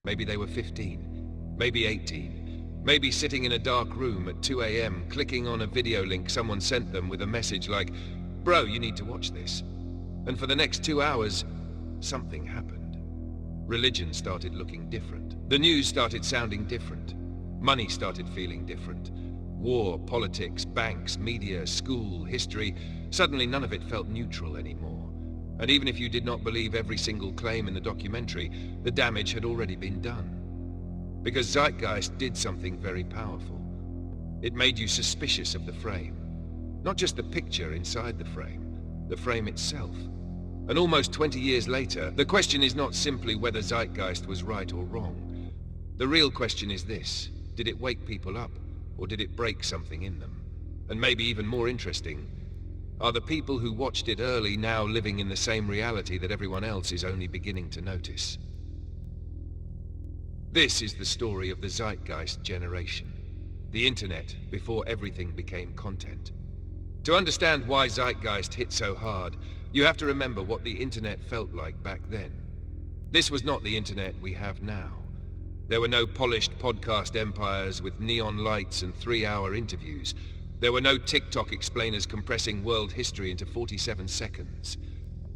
Maybe they were 15, maybe 18, maybe sitting in a dark room at 2 a.m. clicking on a video link someone sent them with a message like, "Bro, you need to watch this." And for the next 2 hours, something happened. Religion started looking different. The news started sounding different. Money started feeling different. War, politics, banks, media, school, history, suddenly none of it felt neutral anymore. And even if you did not believe every single claim in the documentary, the damage had already been done. Because Zeitgeist did something very powerful. It made you suspicious of the frame. Not just the picture inside the frame itself. And almost 20 years later, the question is not simply whether Zeitgeist was right or wrong. The real question is this: did it wake people up, or did it break something in them? And maybe even more interesting, are the people who watched it early now living in the same reality that everyone else is only beginning to notice? This is the story of the Zeitgeist generation. The internet before everything became content. To understand why Zeitgeist hit so hard, you have to remember what the internet felt like back then. This was not the internet we have now. There were no polished podcast empires with neon lights and 3-hour interviews. There were no TikTok explainers compressing world history into 47 seconds.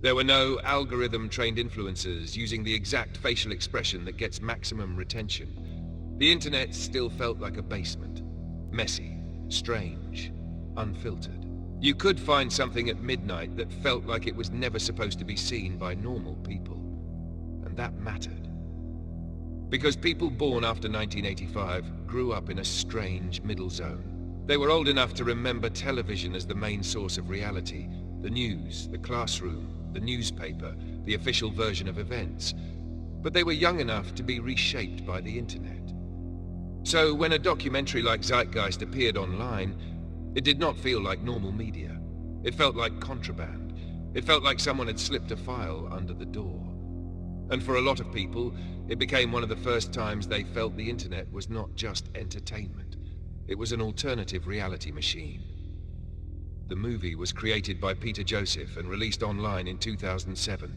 There were no algorithm-trained influencers using the exact facial expression that gets maximum retention. The internet still felt like a basement. Messy, strange, unfiltered. You could find something at midnight that felt like it was never supposed to be seen by normal people. And that mattered. Because people born after 1985 grew up in a strange middle zone. They were old enough to remember television as the main source of reality, the news, the classroom, the newspaper, the official version of events. But they were young enough to be reshaped by the internet. So when a documentary like Zeitgeist appeared online, it did not feel like normal media. It felt like contraband. It felt like someone had slipped a file under the door. And for a lot of people, it became one of the first times they felt the internet was not just entertainment. It was an alternative reality machine. The movie was created by Peter Joseph and released online in 2007.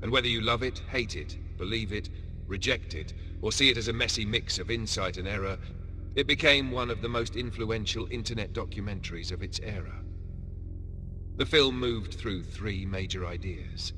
And whether you love it, hate it, believe it, reject it, or see it as a messy mix of insight and error, it became one of the most influential internet documentaries of its era. The film moved through 3 major ideas.